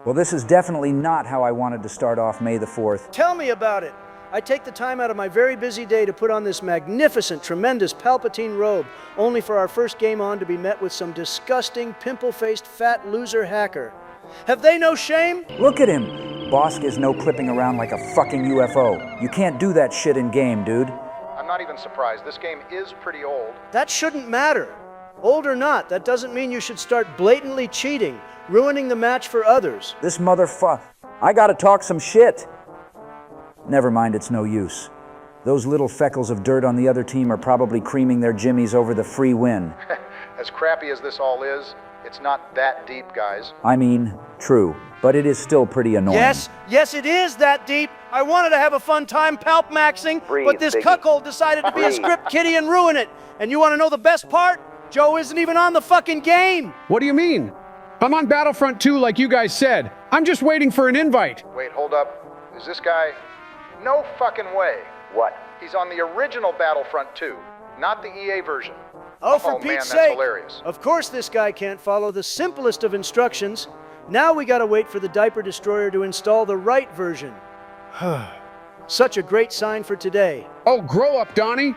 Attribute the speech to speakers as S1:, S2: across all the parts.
S1: Well, this is definitely not how I wanted to start off May the 4th.
S2: Tell me about it. I take the time out of my very busy day to put on this magnificent, tremendous Palpatine robe, only for our first game on to be met with some disgusting, pimple-faced, fat loser hacker. Have they no shame?
S1: Look at him! Bosk is no clipping around like a fucking UFO. You can't do that shit in game, dude.
S3: I'm not even surprised. This game is pretty old.
S2: That shouldn't matter. Old or not, that doesn't mean you should start blatantly cheating, ruining the match for others.
S1: This I gotta talk some shit. Never mind, it's no use. Those little feckles of dirt on the other team are probably creaming their jimmies over the free win.
S3: As crappy as this all is, it's not that deep, guys.
S1: I mean, true, but it is still pretty annoying.
S2: Yes, it is that deep. I wanted to have a fun time palp-maxing, but this cuckold decided to be a script kiddie and ruin it. And you want to know the best part? Joe isn't even on the fucking game.
S4: What do you mean? I'm on Battlefront 2 like you guys said. I'm just waiting for an invite.
S3: Wait, hold up. Is this guy... No fucking way.
S1: What?
S3: He's on the original Battlefront 2, not the EA version.
S2: Oh, for Pete's
S3: man, that's
S2: sake.
S3: Hilarious.
S2: Of course this guy can't follow the simplest of instructions. Now we gotta wait for the Diaper Destroyer to install the right version. Such a great sign for today.
S4: Oh, grow up, Donnie.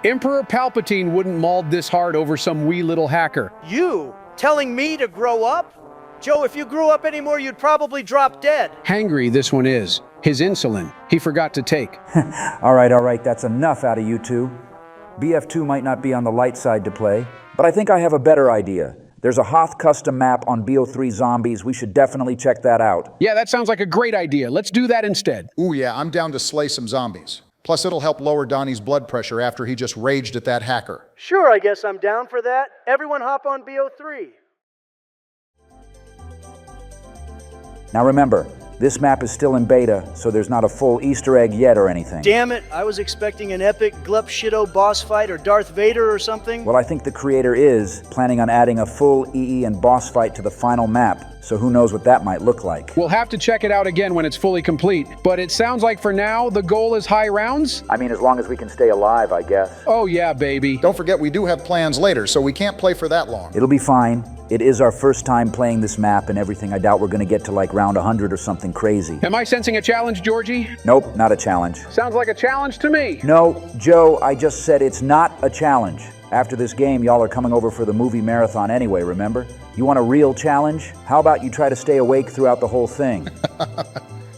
S4: Emperor Palpatine wouldn't maul this hard over some wee little hacker.
S2: You? Telling me to grow up? Joe, if you grew up anymore, you'd probably drop dead.
S4: Hangry this one is. His insulin. He forgot to take.
S1: All right, that's enough out of you two. BF2 might not be on the light side to play, but I think I have a better idea. There's a Hoth Custom Map on BO3 Zombies. We should definitely check that out.
S4: Yeah, that sounds like a great idea. Let's do that instead.
S3: Ooh yeah, I'm down to slay some zombies. Plus it'll help lower Donnie's blood pressure after he just raged at that hacker.
S2: Sure, I guess I'm down for that. Everyone hop on BO3.
S1: Now remember, this map is still in beta, so there's not a full Easter egg yet or anything.
S2: Damn it, I was expecting an epic glup shitto boss fight or Darth Vader or something.
S1: Well, I think the creator is planning on adding a full EE and boss fight to the final map, so who knows what that might look like.
S4: We'll have to check it out again when it's fully complete, but it sounds like for now, the goal is high rounds?
S1: I mean, as long as we can stay alive, I guess.
S4: Oh yeah, baby.
S3: Don't forget we do have plans later, so we can't play for that long.
S1: It'll be fine. It is our first time playing this map and everything. I doubt we're gonna get to like round 100 or something crazy.
S4: Am I sensing a challenge, Georgie?
S1: Nope, not a challenge.
S4: Sounds like a challenge to me.
S1: No, Joe, I just said it's not a challenge. After this game, y'all are coming over for the movie marathon anyway, remember? You want a real challenge? How about you try to stay awake throughout the whole thing?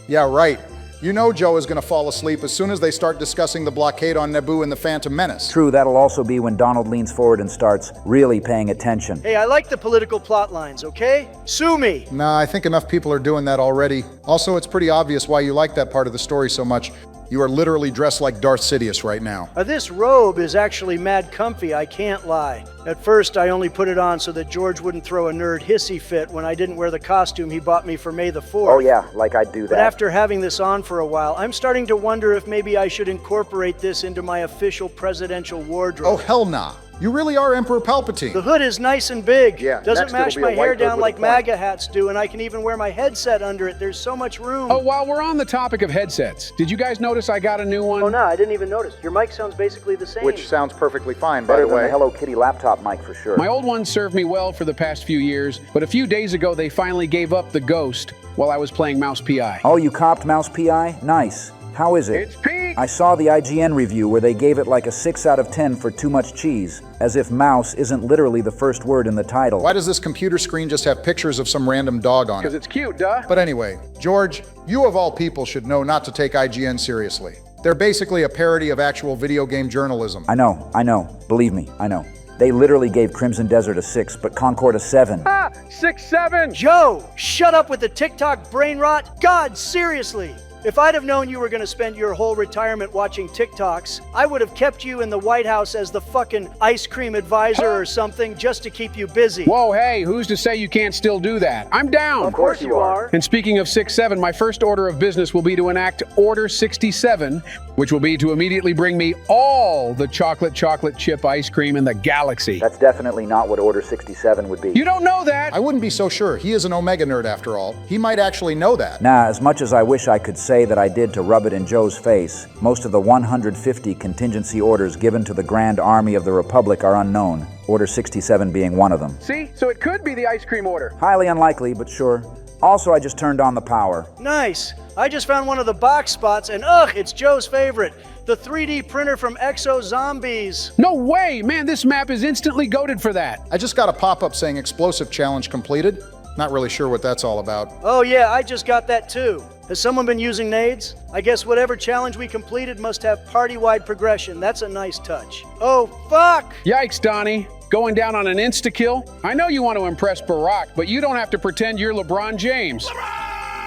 S3: Yeah, right. You know Joe is going to fall asleep as soon as they start discussing the blockade on Naboo and the Phantom Menace.
S1: True, that'll also be when Donald leans forward and starts really paying attention.
S2: Hey, I like the political plot lines, okay? Sue me!
S3: Nah, I think enough people are doing that already. Also, it's pretty obvious why you like that part of the story so much. You are literally dressed like Darth Sidious right now.
S2: This robe is actually mad comfy, I can't lie. At first, I only put it on so that George wouldn't throw a nerd hissy fit when I didn't wear the costume he bought me for May the 4th.
S1: Oh yeah, like I'd do that.
S2: But after having this on for a while, I'm starting to wonder if maybe I should incorporate this into my official presidential wardrobe.
S3: Oh, hell nah. You really are Emperor Palpatine.
S2: The hood is nice and big.
S3: Yeah,
S2: doesn't
S3: next
S2: match
S3: it'll be
S2: my
S3: a
S2: hair
S3: white hood
S2: down
S3: with
S2: like
S3: a point.
S2: MAGA hats do, and I can even wear my headset under it. There's so much room.
S4: Oh, while we're on the topic of headsets, did you guys notice I got a new one?
S2: Oh, no, I didn't even notice. Your mic sounds basically the same.
S3: Which sounds perfectly fine, by
S1: Better
S3: the
S1: than
S3: way.
S1: the Hello Kitty laptop mic for sure.
S4: My old one served me well for the past few years, but a few days ago they finally gave up the Ghost while I was playing Mouse PI.
S1: Oh, you copped Mouse PI? Nice. How is it?
S4: It's peak!
S1: I saw the IGN review where they gave it like a 6 out of 10 for too much cheese, as if mouse isn't literally the first word in the title.
S3: Why does this computer screen just have pictures of some random dog on
S4: Because
S3: it?
S4: it's cute, duh.
S3: But anyway, George, you of all people should know not to take IGN seriously. They're basically a parody of actual video game journalism.
S1: I know. Believe me, I know. They literally gave Crimson Desert a 6, but Concord a 7.
S4: Ah, 6-7!
S2: Joe, shut up with the TikTok brain rot. God, seriously. If I'd have known you were going to spend your whole retirement watching TikToks, I would have kept you in the White House as the fucking ice cream advisor or something just to keep you busy.
S4: Whoa, hey, who's to say you can't still do that? I'm down!
S2: Of course you are.
S4: And speaking of 6-7, my first order of business will be to enact Order 67, which will be to immediately bring me all the chocolate chip ice cream in the galaxy.
S1: That's definitely not what Order 67 would be.
S4: You don't know that!
S3: I wouldn't be so sure. He is an Omega nerd after all. He might actually know that.
S1: Nah, as much as I wish I could say say that I did to rub it in Joe's face. Most of the 150 contingency orders given to the Grand Army of the Republic are unknown, Order 67 being one of them.
S4: See? So it could be the ice cream order.
S1: Highly unlikely, but sure. Also, I just turned on the power.
S2: Nice. I just found one of the box spots, and ugh, it's Joe's favorite. The 3D printer from Zombies.
S4: No way! Man, this map is instantly goated for that.
S3: I just got a pop-up saying explosive challenge completed. Not really sure what that's all about.
S2: Oh yeah, I just got that too. Has someone been using nades? I guess whatever challenge we completed must have party-wide progression. That's a nice touch. Oh, fuck!
S4: Yikes, Donnie. Going down on an insta-kill? I know you want to impress Barack, but you don't have to pretend you're LeBron James.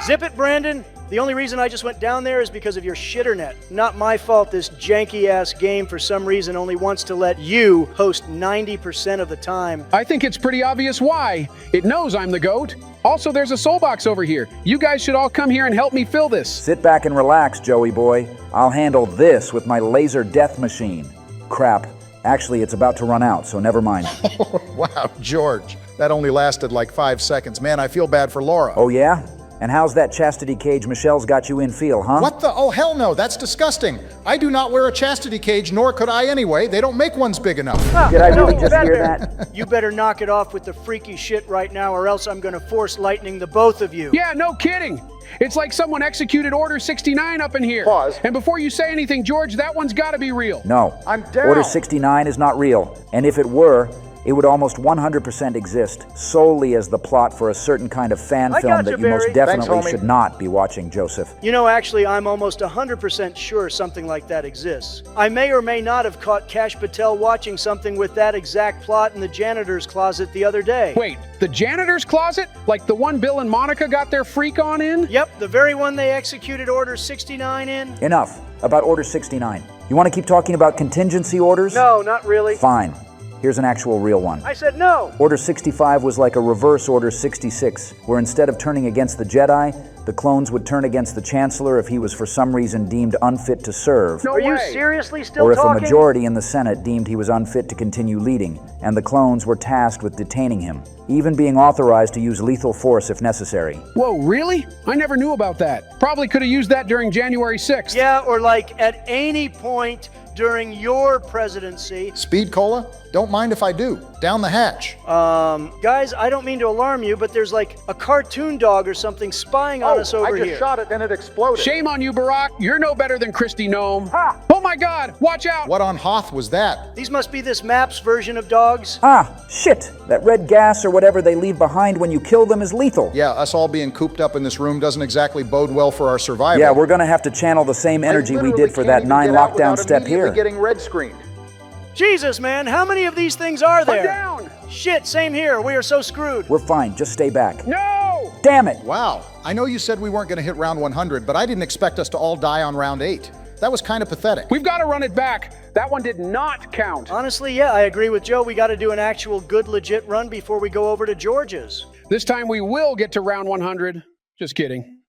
S2: Zip it, Brandon. The only reason I just went down there is because of your shitternet. Not my fault this janky-ass game for some reason only wants to let you host 90% of the time.
S4: I think it's pretty obvious why. It knows I'm the GOAT. Also, there's a soul box over here. You guys should all come here and help me fill this.
S1: Sit back and relax, Joey boy. I'll handle this with my laser death machine. Crap. Actually, it's about to run out, so never mind.
S3: Wow, George. That only lasted like 5 seconds. Man, I feel bad for Laura.
S1: Oh yeah? And how's that chastity cage Michelle's got you in feel, huh?
S3: What the? Oh, hell no, that's disgusting. I do not wear a chastity cage, nor could I anyway. They don't make ones big enough.
S1: Did I really just hear that?
S2: You better knock it off with the freaky shit right now, or else I'm gonna force lightning the both of you.
S4: Yeah, no kidding. It's like someone executed Order 69 up in here.
S3: Pause.
S4: And before you say anything, George, that one's gotta be real.
S1: No.
S3: I'm down.
S1: Order 69 is not real. And if it were, it would almost 100% exist solely as the plot for a certain kind of fan
S2: I
S1: film
S2: gotcha,
S1: that you most
S2: Barry.
S1: definitely
S3: Thanks, homie.
S1: should not be watching, Joseph.
S2: You know, actually, I'm almost 100% sure something like that exists. I may or may not have caught Kash Patel watching something with that exact plot in the janitor's closet the other day.
S4: Wait, the janitor's closet? Like the one Bill and Monica got their freak on in?
S2: Yep, the very one they executed Order 69 in.
S1: Enough about Order 69. You want to keep talking about contingency orders?
S2: No, not really.
S1: Fine. Here's an actual real one.
S2: I said no.
S1: Order 65 was like a reverse Order 66, where instead of turning against the Jedi, the clones would turn against the Chancellor if he was for some reason deemed unfit to serve,
S4: No
S2: Are you
S4: way.
S2: seriously still
S1: or if a
S2: talking?
S1: majority in the Senate deemed he was unfit to continue leading, and the clones were tasked with detaining him, even being authorized to use lethal force if necessary.
S4: Whoa, really? I never knew about that. Probably could have used that during January 6th.
S2: Yeah, or like at any point during your presidency.
S3: Speed Cola? Don't mind if I do. Down the hatch.
S2: Guys, I don't mean to alarm you, but there's like a cartoon dog or something spying on us over here.
S3: shot it and it exploded.
S4: Shame on you, Barack. You're no better than Christy Gnome.
S2: Ha!
S4: Oh my God, watch out.
S3: What on Hoth was that?
S2: These must be this map's version of dogs.
S1: Ah, shit! That red gas or whatever they leave behind when you kill them is lethal.
S3: Yeah, us all being cooped up in this room doesn't exactly bode well for our survival.
S1: Yeah, we're gonna have to channel the same energy we did for that 9 lockdown step here.
S3: Getting red screened.
S2: Jesus, man, how many of these things are
S4: I'm
S2: there?
S4: down.
S2: Shit, same here. We are so screwed.
S1: We're fine, just stay back.
S4: No.
S1: Damn it!
S3: Wow, I know you said we weren't going to hit round 100, but I didn't expect us to all die on round 8. That was kind of pathetic.
S4: We've got to run it back. That one did not count.
S2: Honestly, yeah, I agree with Joe. We got to do an actual good, legit run before we go over to George's.
S4: This time we will get to round 100. Just kidding.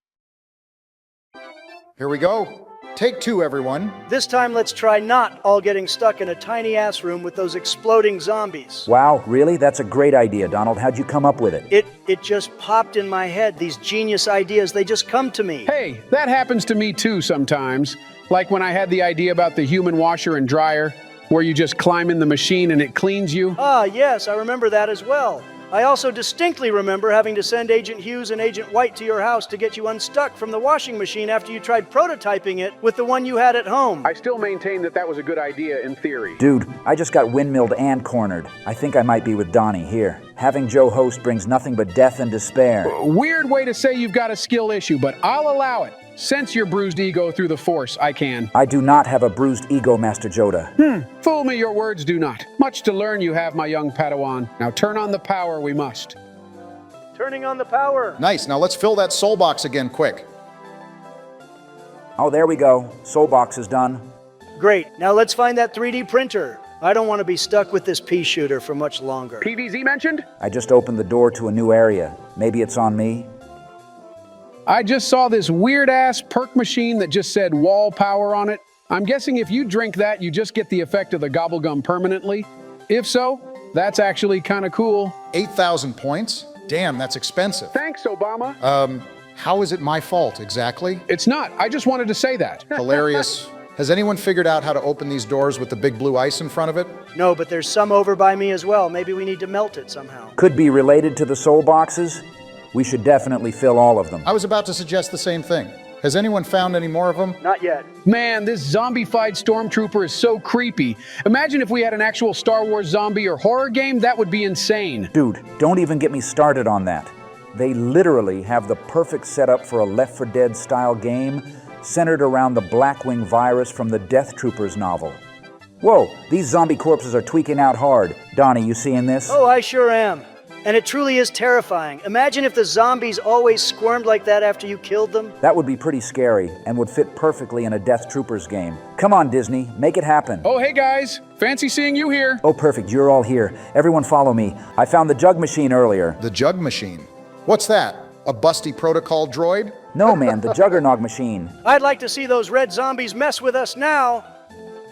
S3: Here we go. Take 2, everyone.
S2: This time, let's try not all getting stuck in a tiny-ass room with those exploding zombies.
S1: Wow, really? That's a great idea, Donald. How'd you come up with it?
S2: It just popped in my head. These genius ideas, they just come to me.
S4: Hey, that happens to me too sometimes. Like when I had the idea about the human washer and dryer, where you just climb in the machine and it cleans you.
S2: Ah, yes, I remember that as well. I also distinctly remember having to send Agent Hughes and Agent White to your house to get you unstuck from the washing machine after you tried prototyping it with the one you had at home.
S4: I still maintain that that was a good idea in theory.
S1: Dude, I just got windmilled and cornered. I think I might be with Donnie here. Having Joe host brings nothing but death and despair.
S4: Weird way to say you've got a skill issue, but I'll allow it. Sense your bruised ego through the force, I can.
S1: I do not have a bruised ego, Master Yoda.
S4: Fool me, your words do not. Much to learn you have, my young Padawan. Now turn on the power we must.
S2: Turning on the power.
S3: Nice, now let's fill that soul box again quick.
S1: Oh, there we go. Soul box is done.
S2: Great, now let's find that 3D printer. I don't want to be stuck with this pea shooter for much longer.
S4: PVZ mentioned?
S1: I just opened the door to a new area. Maybe it's on me?
S4: I just saw this weird-ass perk machine that just said wall power on it. I'm guessing if you drink that, you just get the effect of the gobblegum permanently. If so, that's actually kind of cool.
S3: 8,000 points? Damn, that's expensive.
S4: Thanks, Obama.
S3: How is it my fault, exactly?
S4: It's not. I just wanted to say that.
S3: Hilarious. Has anyone figured out how to open these doors with the big blue ice in front of it?
S2: No, but there's some over by me as well. Maybe we need to melt it somehow.
S1: Could be related to the soul boxes. We should definitely fill all of them.
S3: I was about to suggest the same thing. Has anyone found any more of them?
S2: Not yet.
S4: Man, this zombie-fied stormtrooper is so creepy. Imagine if we had an actual Star Wars zombie or horror game, that would be insane.
S1: Dude, don't even get me started on that. They literally have the perfect setup for a Left 4 Dead style game centered around the Blackwing virus from the Death Troopers novel. Whoa, these zombie corpses are tweaking out hard. Donnie, you seeing this?
S2: Oh, I sure am. And it truly is terrifying. Imagine if the zombies always squirmed like that after you killed them.
S1: That would be pretty scary and would fit perfectly in a Death Troopers game. Come on, Disney, make it happen.
S4: Oh, hey guys. Fancy seeing you here.
S1: Oh, perfect, you're all here. Everyone follow me. I found the jug machine earlier.
S3: The jug machine? What's that? A busty protocol droid?
S1: No, man, the Juggernog machine.
S2: I'd like to see those red zombies mess with us now.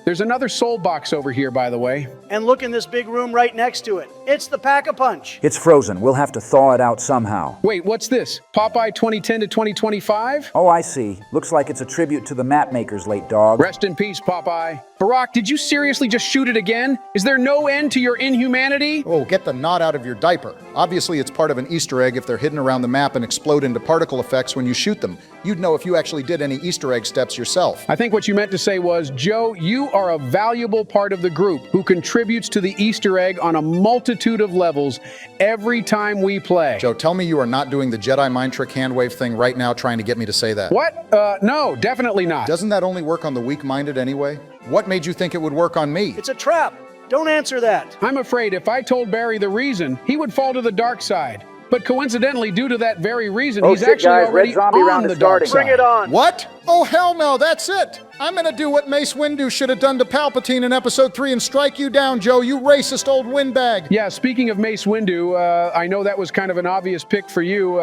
S4: There's another soul box over here, by the way.
S2: And look in this big room right next to it. It's the Pack-a-Punch.
S1: It's frozen. We'll have to thaw it out somehow.
S4: Wait, what's this? Popeye 2010 to 2025?
S1: Oh, I see. Looks like it's a tribute to the map makers, late dog.
S4: Rest in peace, Popeye. Barack, did you seriously just shoot it again? Is there no end to your inhumanity?
S3: Oh, get the knot out of your diaper. Obviously, it's part of an Easter egg if they're hidden around the map and explode into particle effects when you shoot them. You'd know if you actually did any Easter egg steps yourself.
S4: I think what you meant to say was, Joe, you are a valuable part of the group who contributes to the Easter egg on a multitude of levels every time we play.
S3: Joe, tell me you are not doing the Jedi mind trick hand wave thing right now trying to get me to say that.
S4: What? No, definitely not.
S3: Doesn't that only work on the weak-minded anyway? What made you think it would work on me?
S2: It's a trap. Don't answer that.
S4: I'm afraid if I told Barry the reason, he would fall to the dark side. But coincidentally, due to that very reason,
S1: Oh,
S4: he's
S1: shit,
S4: actually
S1: guys,
S4: already
S1: red zombie
S4: on
S1: round
S4: the
S1: is
S4: dark
S1: starting.
S4: side.
S2: Bring it on.
S3: What? Oh, hell no, that's it. I'm gonna do what Mace Windu should have done to Palpatine in Episode 3 and strike you down, Joe, you racist old windbag.
S4: Yeah, speaking of Mace Windu, I know that was kind of an obvious pick for you,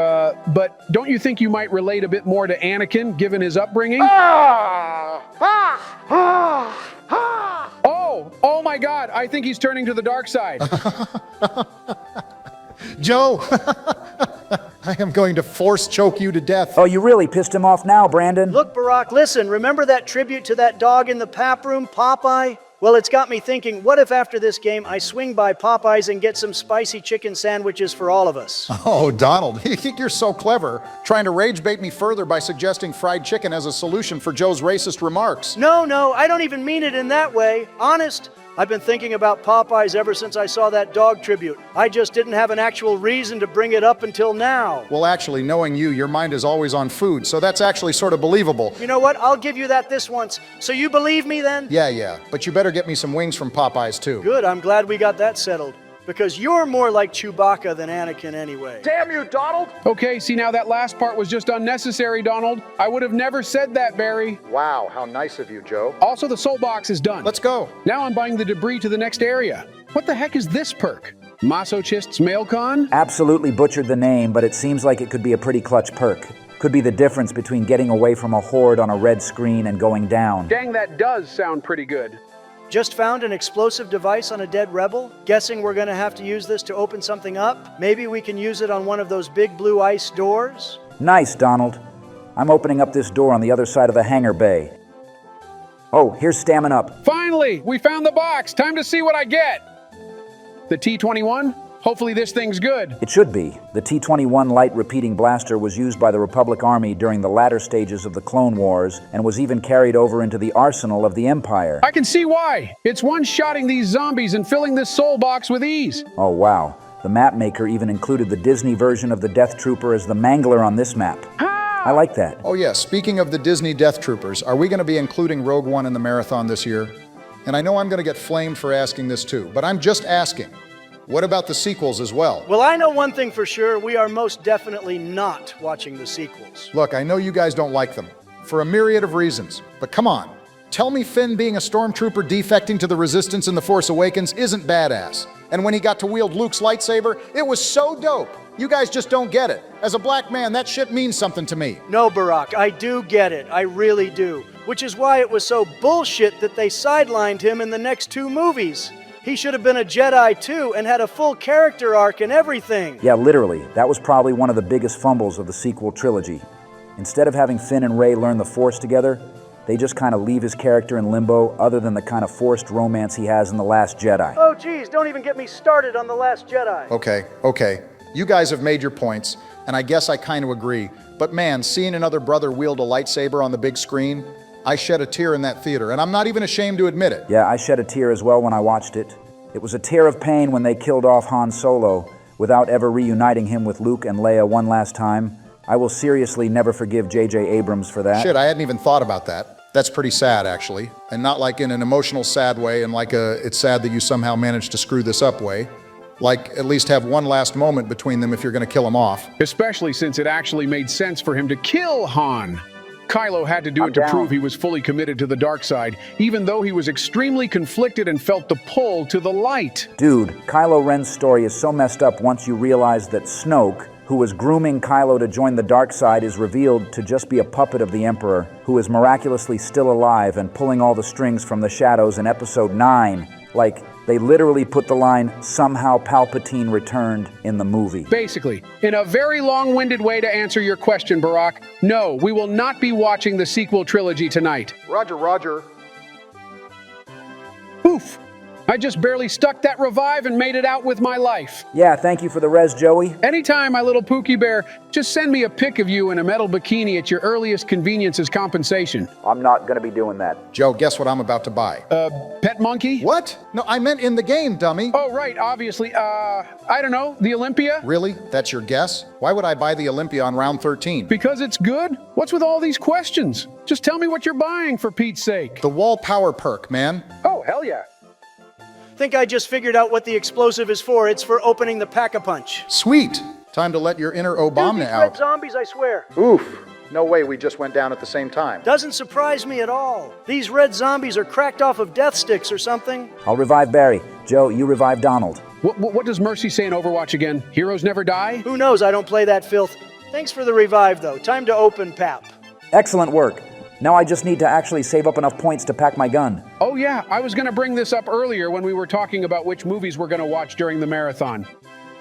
S4: but don't you think you might relate a bit more to Anakin, given his upbringing? Oh my God, I think he's turning to the dark side.
S3: Joe, I am going to force choke you to death.
S1: Oh, you really pissed him off now, Brandon.
S2: Look, Barack, listen. Remember that tribute to that dog in the pap room, Popeye? Well, it's got me thinking, what if after this game I swing by Popeye's and get some spicy chicken sandwiches for all of us?
S3: Oh, Donald, you think you're so clever, trying to rage bait me further by suggesting fried chicken as a solution for Joe's racist remarks.
S2: No, I don't even mean it in that way. Honest. I've been thinking about Popeyes ever since I saw that dog tribute. I just didn't have an actual reason to bring it up until now.
S3: Well, actually, knowing you, your mind is always on food, so that's actually sort of believable.
S2: You know what? I'll give you that this once. So you believe me then?
S3: Yeah, but you better get me some wings from Popeyes, too.
S2: Good, I'm glad we got that settled. Because you're more like Chewbacca than Anakin anyway.
S1: Damn you, Donald!
S4: Okay, see now that last part was just unnecessary, Donald. I would have never said that, Barry.
S3: Wow, how nice of you, Joe.
S4: Also, the soul box is done.
S3: Let's go.
S4: Now I'm buying the debris to the next area. What the heck is this perk? Masochist's Mailcon?
S1: Absolutely butchered the name, but it seems like it could be a pretty clutch perk. Could be the difference between getting away from a horde on a red screen and going down.
S4: Dang, that does sound pretty good.
S2: Just found an explosive device on a dead rebel. Guessing we're gonna have to use this to open something up. Maybe we can use it on one of those big blue ice doors.
S1: Nice, Donald. I'm opening up this door on the other side of the hangar bay. Oh, here's stamming up.
S4: Finally, we found the box. Time to see what I get. The T-21? Hopefully this thing's good.
S1: It should be. The T-21 light repeating blaster was used by the Republic Army during the latter stages of the Clone Wars and was even carried over into the arsenal of the Empire.
S4: I can see why. It's one-shotting these zombies and filling this soul box with ease.
S1: Oh, wow. The map maker even included the Disney version of the Death Trooper as the Mangler on this map. I like that.
S3: Oh, yeah, speaking of the Disney Death Troopers, are we going to be including Rogue One in the marathon this year? And I know I'm going to get flamed for asking this too, but I'm just asking. What about the sequels as well?
S2: Well, I know one thing for sure. We are most definitely not watching the sequels.
S3: Look, I know you guys don't like them, for a myriad of reasons, but come on. Tell me Finn being a stormtrooper defecting to the Resistance in The Force Awakens isn't badass. And when he got to wield Luke's lightsaber, it was so dope. You guys just don't get it. As a black man, that shit means something to me.
S2: No, Barack, I do get it. I really do. Which is why it was so bullshit that they sidelined him in the next two movies. He should have been a Jedi too and had a full character arc and everything.
S1: Yeah, literally, that was probably one of the biggest fumbles of the sequel trilogy. Instead of having Finn and Rey learn the Force together, they just kind of leave his character in limbo other than the kind of forced romance he has in The Last Jedi.
S2: Oh geez, don't even get me started on The Last Jedi.
S3: Okay. You guys have made your points, and I guess I kind of agree. But man, seeing another brother wield a lightsaber on the big screen, I shed a tear in that theater, and I'm not even ashamed to admit it.
S1: Yeah, I shed a tear as well when I watched it. It was a tear of pain when they killed off Han Solo without ever reuniting him with Luke and Leia one last time. I will seriously never forgive J.J. Abrams for that.
S3: Shit, I hadn't even thought about that. That's pretty sad, actually. And not like in an emotional sad way and like a it's sad that you somehow managed to screw this up way. Like, at least have one last moment between them if you're gonna kill him off.
S4: Especially since it actually made sense for him to kill Han. Kylo had to do it to prove he was fully committed to the dark side, even though he was extremely conflicted and felt the pull to the light.
S1: Dude, Kylo Ren's story is so messed up once you realize that Snoke, who was grooming Kylo to join the dark side, is revealed to just be a puppet of the Emperor, who is miraculously still alive and pulling all the strings from the shadows in Episode 9. Like, they literally put the line, "Somehow Palpatine returned," in the movie.
S4: Basically, in a very long-winded way to answer your question, Barack, no, we will not be watching the sequel trilogy tonight.
S3: Roger.
S4: Oof! I just barely stuck that revive and made it out with my life.
S1: Yeah, thank you for the res, Joey.
S4: Anytime, my little Pookie Bear, just send me a pic of you in a metal bikini at your earliest convenience as compensation.
S1: I'm not gonna be doing that.
S3: Joe, guess what I'm about to buy?
S4: Pet monkey?
S3: What? No, I meant in the game, dummy.
S4: Oh, right, obviously. I don't know, the Olympia?
S3: Really? That's your guess? Why would I buy the Olympia on round 13?
S4: Because it's good? What's with all these questions? Just tell me what you're buying, for Pete's sake.
S3: The wall power perk, man.
S4: Oh, hell yeah.
S2: Think I just figured out what the explosive is for. It's for opening the pack-a-punch.
S3: Sweet. Time to let your inner
S2: Dude,
S3: Obama
S2: these red
S3: out.
S2: zombies, I swear.
S3: Oof. No way we just went down at the same time.
S2: Doesn't surprise me at all. These red zombies are cracked off of death sticks or something.
S1: I'll revive Barry. Joe, you revive Donald.
S4: What does Mercy say in Overwatch again? Heroes never die?
S2: Who knows? I don't play that filth. Thanks for the revive, though. Time to open PAP.
S1: Excellent work. Now I just need to actually save up enough points to pack my gun.
S4: Oh yeah, I was going to bring this up earlier when we were talking about which movies we're going to watch during the marathon.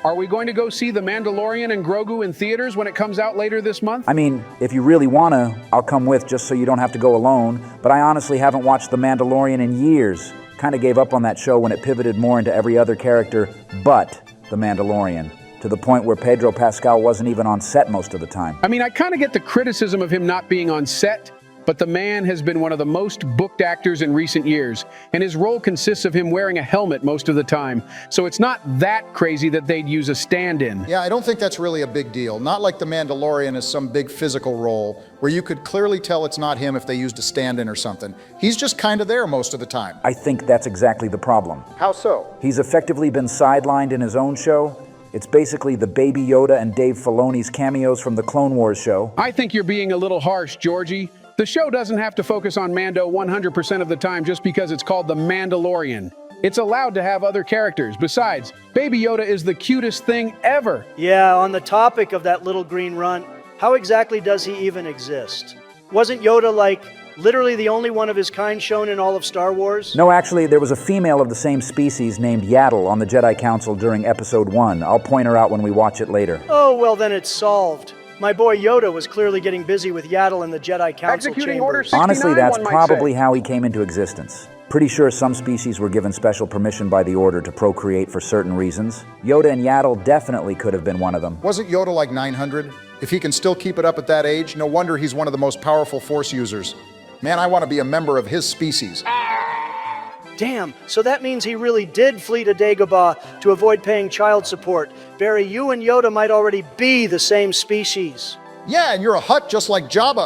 S4: Are we going to go see The Mandalorian and Grogu in theaters when it comes out later this month?
S1: I mean, if you really wanna, I'll come with just so you don't have to go alone, but I honestly haven't watched The Mandalorian in years. Kinda gave up on that show when it pivoted more into every other character but The Mandalorian, to the point where Pedro Pascal wasn't even on set most of the time.
S4: I mean, I kind of get the criticism of him not being on set, but the man has been one of the most booked actors in recent years, and his role consists of him wearing a helmet most of the time, so it's not that crazy that they'd use a stand-in.
S3: Yeah, I don't think that's really a big deal. Not like The Mandalorian is some big physical role where you could clearly tell it's not him if they used a stand-in or something. He's just kind of there most of the time.
S1: I think that's exactly the problem.
S3: How so?
S1: He's effectively been sidelined in his own show. It's basically the Baby Yoda and Dave Filoni's cameos from the Clone Wars show.
S4: I think you're being a little harsh, Georgie. The show doesn't have to focus on Mando 100% of the time just because it's called The Mandalorian. It's allowed to have other characters. Besides, Baby Yoda is the cutest thing ever.
S2: Yeah, on the topic of that little green runt, how exactly does he even exist? Wasn't Yoda, like, literally the only one of his kind shown in all of Star Wars?
S1: No, actually, there was a female of the same species named Yaddle on the Jedi Council during Episode 1. I'll point her out when we watch it later.
S2: Oh, well then it's solved. My boy Yoda was clearly getting busy with Yaddle in the Jedi Council
S4: Executing Order
S2: chambers.
S4: 69,
S1: Honestly, that's
S4: one might
S1: probably
S4: say.
S1: how he came into existence. Pretty sure some species were given special permission by the Order to procreate for certain reasons. Yoda and Yaddle definitely could have been one of them.
S3: Wasn't Yoda like 900? If he can still keep it up at that age, no wonder he's one of the most powerful Force users. Man, I want to be a member of his species.
S2: Damn, so that means he really did flee to Dagobah to avoid paying child support. Barry, you and Yoda might already be the same species.
S3: Yeah, and you're a Hutt just like Jabba.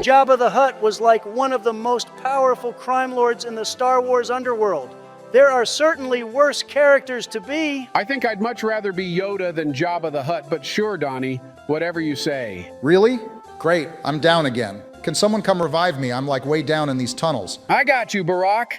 S2: Jabba the Hutt was like one of the most powerful crime lords in the Star Wars underworld. There are certainly worse characters to be.
S4: I think I'd much rather be Yoda than Jabba the Hutt, but sure, Donnie, whatever you say.
S3: Really? Great, I'm down again. Can someone come revive me? I'm like way down in these tunnels.
S4: I got you, Barack.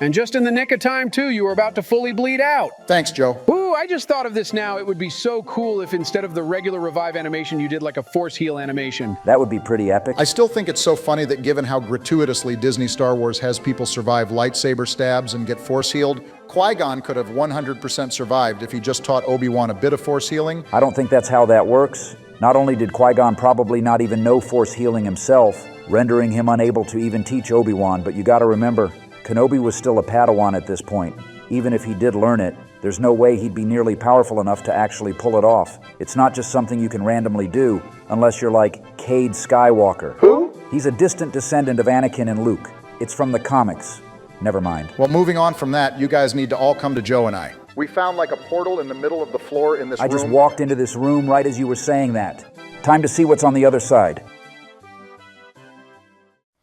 S4: And just in the nick of time, too, you were about to fully bleed out.
S3: Thanks, Joe.
S4: Ooh, I just thought of this now. It would be so cool if instead of the regular revive animation, you did like a force heal animation.
S1: That would be pretty epic.
S3: I still think it's so funny that given how gratuitously Disney Star Wars has people survive lightsaber stabs and get force healed, Qui-Gon could have 100% survived if he just taught Obi-Wan a bit of force healing.
S1: I don't think that's how that works. Not only did Qui-Gon probably not even know force healing himself, rendering him unable to even teach Obi-Wan, but you gotta remember, Kenobi was still a Padawan at this point. Even if he did learn it, there's no way he'd be nearly powerful enough to actually pull it off. It's not just something you can randomly do, unless you're like Cade Skywalker.
S3: Who?
S1: He's a distant descendant of Anakin and Luke. It's from the comics. Never mind.
S3: Well, moving on from that, you guys need to all come to Joe and I. We found like a portal in the middle of the floor in this room.
S1: I just walked into this room right as you were saying that. Time to see what's on the other side.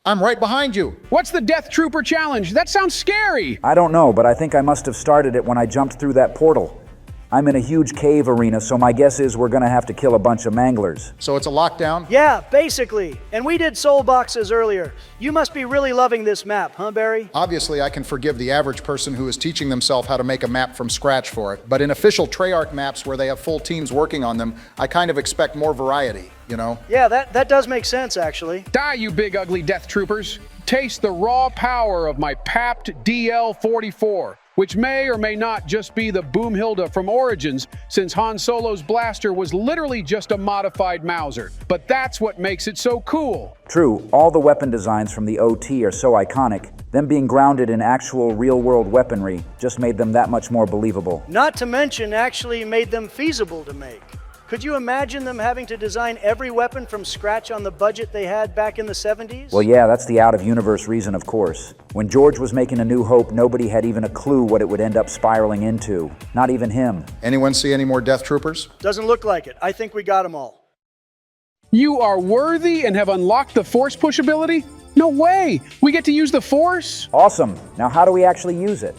S3: I'm right behind you.
S4: What's the Death Trooper challenge? That sounds scary.
S1: I don't know, but I think I must have started it when I jumped through that portal. I'm in a huge cave arena, so my guess is we're gonna have to kill a bunch of manglers.
S3: So it's a lockdown?
S2: Yeah, basically. And we did soul boxes earlier. You must be really loving this map, huh, Barry?
S3: Obviously, I can forgive the average person who is teaching themselves how to make a map from scratch for it, but in official Treyarch maps where they have full teams working on them, I kind of expect more variety, you know?
S2: Yeah, that does make sense, actually.
S4: Die, you big ugly Death Troopers. Taste the raw power of my papped DL-44. Which may or may not just be the Boomhilda from Origins, since Han Solo's blaster was literally just a modified Mauser. But that's what makes it so cool.
S1: True, all the weapon designs from the OT are so iconic. Them being grounded in actual real-world weaponry just made them that much more believable.
S2: Not to mention, actually made them feasible to make. Could you imagine them having to design every weapon from scratch on the budget they had back in the 70s?
S1: Well, yeah, that's the out-of-universe reason, of course. When George was making A New Hope, nobody had even a clue what it would end up spiraling into. Not even him.
S3: Anyone see any more Death Troopers?
S2: Doesn't look like it. I think we got them all.
S4: You are worthy and have unlocked the Force Push ability? No way! We get to use the Force?
S1: Awesome. Now how do we actually use it?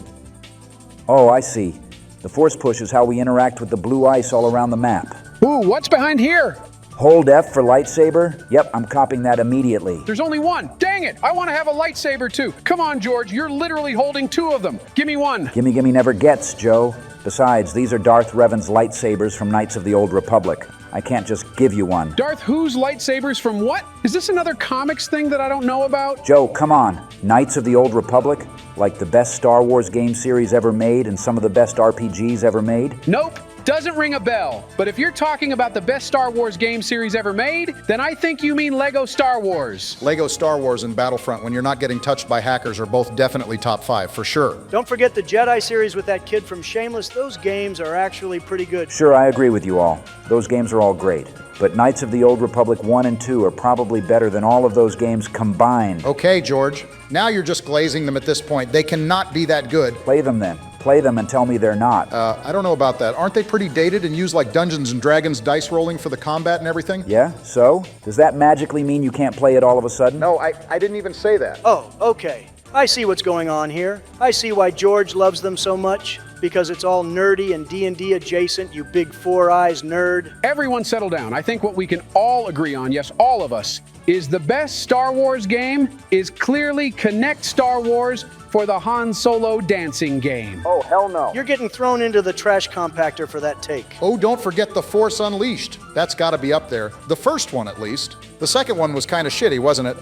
S1: Oh, I see. The Force Push is how we interact with the blue ice all around the map.
S4: Ooh, what's behind here?
S1: Hold F for lightsaber? Yep, I'm copying that immediately.
S4: There's only one. Dang it! I want to have a lightsaber too. Come on, George, you're literally holding two of them. Give me one.
S1: Gimme never gets, Joe. Besides, these are Darth Revan's lightsabers from Knights of the Old Republic. I can't just give you one.
S4: Darth whose lightsabers from what? Is this another comics thing that I don't know about?
S1: Joe, come on. Knights of the Old Republic? Like the best Star Wars game series ever made and some of the best RPGs ever made?
S4: Nope. Doesn't ring a bell. But if you're talking about the best Star Wars game series ever made, then I think you mean Lego Star Wars.
S3: Lego Star Wars and Battlefront, when you're not getting touched by hackers, are both definitely top 5, for sure.
S2: Don't forget the Jedi series with that kid from Shameless. Those games are actually pretty good.
S1: Sure, I agree with you all. Those games are all great. But Knights of the Old Republic 1 and 2 are probably better than all of those games combined.
S3: Okay, George. Now you're just glazing them at this point. They cannot be that good.
S1: Play them then. Play them and tell me they're not.
S3: I don't know about that. Aren't they pretty dated and use like Dungeons and Dragons dice rolling for the combat and everything?
S1: Yeah? So? Does that magically mean you can't play it all of a sudden?
S3: No, I didn't even say that.
S2: Oh, okay. I see what's going on here. I see why George loves them so much. Because it's all nerdy and D&D adjacent, you big four eyes nerd.
S4: Everyone settle down. I think what we can all agree on, yes, all of us, is the best Star Wars game is clearly Connect Star Wars for the Han Solo dancing game.
S1: Oh, hell no.
S2: You're getting thrown into the trash compactor for that take.
S3: Oh, don't forget The Force Unleashed. That's gotta be up there. The first one, at least. The second one was kind of shitty, wasn't it?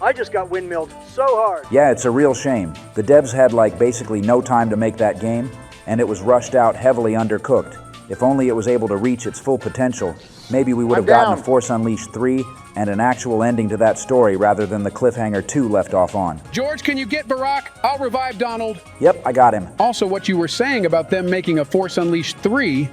S2: I just got windmilled so hard.
S1: Yeah, it's a real shame. The devs had basically no time to make that game, and it was rushed out heavily undercooked. If only it was able to reach its full potential, maybe we would have gotten a Force Unleashed 3 and an actual ending to that story rather than the cliffhanger 2 left off on.
S4: George, can you get Barack? I'll revive Donald.
S1: Yep, I got him.
S4: Also, what you were saying about them making a Force Unleashed 3,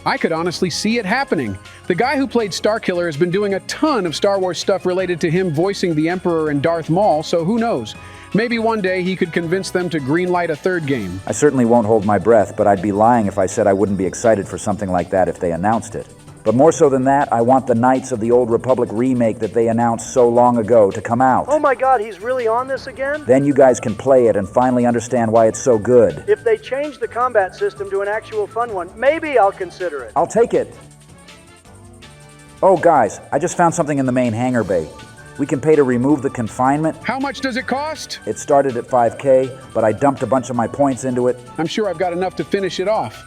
S4: I could honestly see it happening. The guy who played Starkiller has been doing a ton of Star Wars stuff related to him voicing the Emperor and Darth Maul, so who knows? Maybe one day he could convince them to greenlight a third game.
S1: I certainly won't hold my breath, but I'd be lying if I said I wouldn't be excited for something like that if they announced it. But more so than that, I want the Knights of the Old Republic remake that they announced so long ago to come out.
S2: Oh my god, he's really on this again?
S1: Then you guys can play it and finally understand why it's so good.
S2: If they change the combat system to an actual fun one, maybe I'll consider it.
S1: I'll take it. Oh guys, I just found something in the main hangar bay. We can pay to remove the confinement.
S4: How much does it cost?
S1: It started at $5K, but I dumped a bunch of my points into it.
S4: I'm sure I've got enough to finish it off.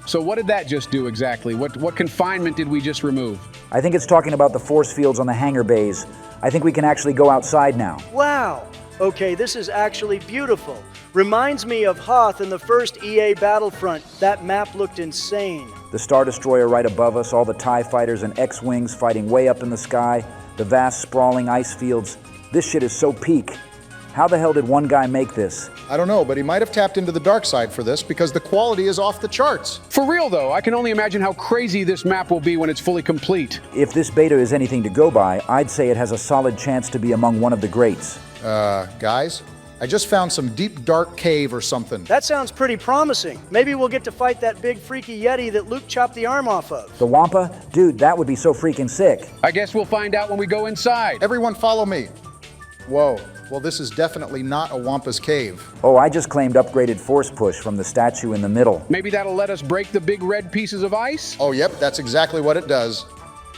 S4: So what did that just do exactly? What confinement did we just remove?
S1: I think it's talking about the force fields on the hangar bays. I think we can actually go outside now.
S2: Wow. Okay, this is actually beautiful. Reminds me of Hoth in the first EA Battlefront. That map looked insane.
S1: The Star Destroyer right above us, all the TIE fighters and X-Wings fighting way up in the sky, the vast sprawling ice fields. This shit is so peak. How the hell did one guy make this?
S3: I don't know, but he might have tapped into the dark side for this because the quality is off the charts.
S4: For real though, I can only imagine how crazy this map will be when it's fully complete.
S1: If this beta is anything to go by, I'd say it has a solid chance to be among one of the greats.
S3: Guys? I just found some deep, dark cave or something.
S2: That sounds pretty promising. Maybe we'll get to fight that big freaky Yeti that Luke chopped the arm off of.
S1: The Wampa? Dude, that would be so freaking sick.
S4: I guess we'll find out when we go inside.
S3: Everyone follow me. Whoa. Well, this is definitely not a Wampa's cave.
S1: Oh, I just claimed upgraded force push from the statue in the middle.
S4: Maybe that'll let us break the big red pieces of ice?
S3: Oh, yep, that's exactly what it does.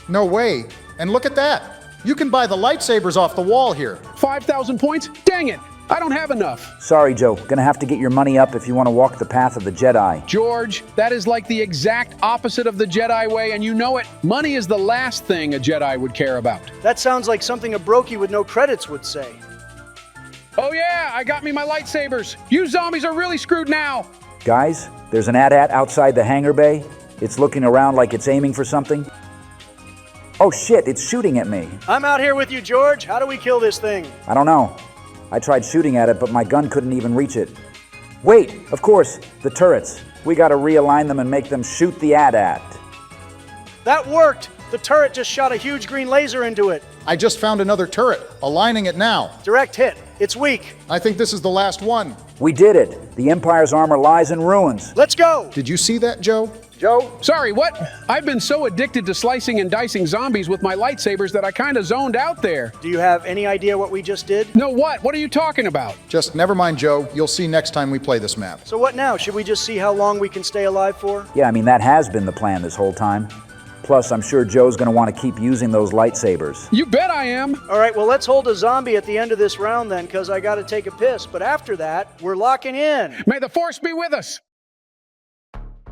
S3: No way. And look at that. You can buy the lightsabers off the wall here.
S4: 5,000 points? Dang it! I don't have enough.
S1: Sorry, Joe. Gonna have to get your money up if you want to walk the path of the Jedi.
S4: George, that is like the exact opposite of the Jedi way, and you know it. Money is the last thing a Jedi would care about.
S2: That sounds like something a brokey with no credits would say.
S4: Oh yeah, I got me my lightsabers. You zombies are really screwed now.
S1: Guys, there's an AT-AT outside the hangar bay. It's looking around like it's aiming for something. Oh shit, it's shooting at me.
S2: I'm out here with you, George. How do we kill this thing?
S1: I don't know. I tried shooting at it, but my gun couldn't even reach it. Wait, of course, the turrets. We gotta realign them and make them shoot the AT-AT.
S2: That worked! The turret just shot a huge green laser into it.
S3: I just found another turret. Aligning it now.
S2: Direct hit. It's weak.
S3: I think this is the last one.
S1: We did it. The Empire's armor lies in ruins.
S2: Let's go!
S3: Did you see that, Joe?
S2: Joe?
S4: Sorry, what? I've been so addicted to slicing and dicing zombies with my lightsabers that I kinda zoned out there.
S2: Do you have any idea what we just did?
S4: No, what? What are you talking about?
S3: Just never mind, Joe. You'll see next time we play this map.
S2: So what now? Should we just see how long we can stay alive for?
S1: Yeah, I mean, that has been the plan this whole time. Plus, I'm sure Joe's gonna want to keep using those lightsabers.
S4: You bet I am.
S2: All right, well, let's hold a zombie at the end of this round then, because I gotta take a piss. But after that, we're locking in.
S4: May the Force be with us.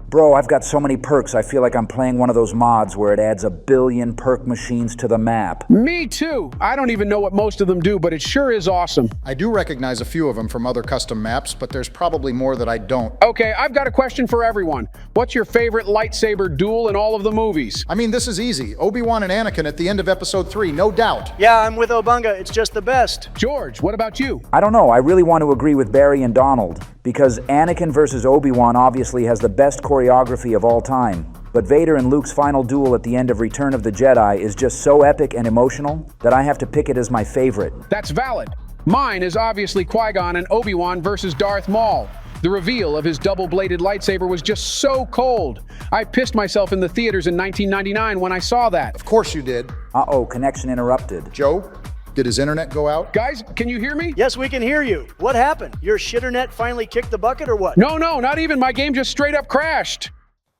S1: Bro, I've got so many perks, I feel like I'm playing one of those mods where it adds 1 billion perk machines to the map.
S4: Me too. I don't even know what most of them do, but it sure is awesome.
S3: I do recognize a few of them from other custom maps, but there's probably more that I don't.
S4: Okay, I've got a question for everyone. What's your favorite lightsaber duel in all of the movies?
S3: I mean, this is easy. Obi-Wan and Anakin at the end of episode 3, no doubt.
S2: Yeah, I'm with Obunga. It's just the best.
S4: George, what about you?
S1: I don't know, I really want to agree with Barry and Donald, because Anakin versus Obi-Wan obviously has the best choreography of all time. But Vader and Luke's final duel at the end of Return of the Jedi is just so epic and emotional that I have to pick it as my favorite.
S4: That's valid. Mine is obviously Qui-Gon and Obi-Wan versus Darth Maul. The reveal of his double-bladed lightsaber was just so cold. I pissed myself in the theaters in 1999 when I saw that.
S3: Of course you did.
S1: Uh-oh, connection interrupted.
S3: Joe, did his internet go out?
S4: Guys, can you hear me?
S2: Yes, we can hear you. What happened? Your shitternet finally kicked the bucket or what?
S4: No, not even. My game just straight up crashed.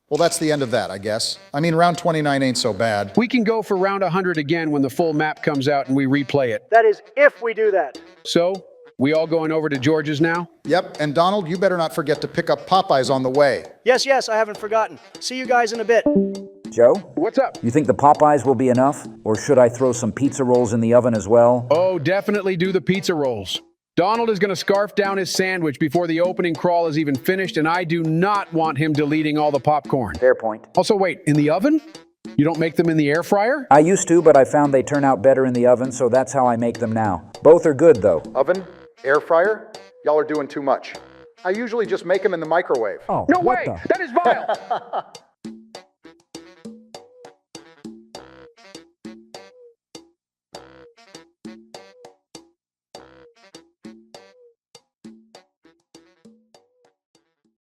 S3: Well, that's the end of that, I guess. I mean, round 29 ain't so bad.
S4: We can go for round 100 again when the full map comes out and we replay it.
S2: That is if we do that.
S4: So, we all going over to George's now?
S3: Yep, and Donald, you better not forget to pick up Popeyes on the way.
S2: Yes, I haven't forgotten. See you guys in a bit.
S1: Joe?
S4: What's up?
S1: You think the Popeyes will be enough? Or should I throw some pizza rolls in the oven as well?
S4: Oh, definitely do the pizza rolls. Donald is going to scarf down his sandwich before the opening crawl is even finished, and I do not want him deleting all the popcorn.
S1: Fair point.
S4: Also, wait, in the oven? You don't make them in the air fryer?
S1: I used to, but I found they turn out better in the oven, so that's how I make them now. Both are good, though.
S3: Oven? Air fryer? Y'all are doing too much. I usually just make them in the microwave.
S1: Oh,
S4: No
S1: what
S4: way!
S1: the?
S4: That is vile!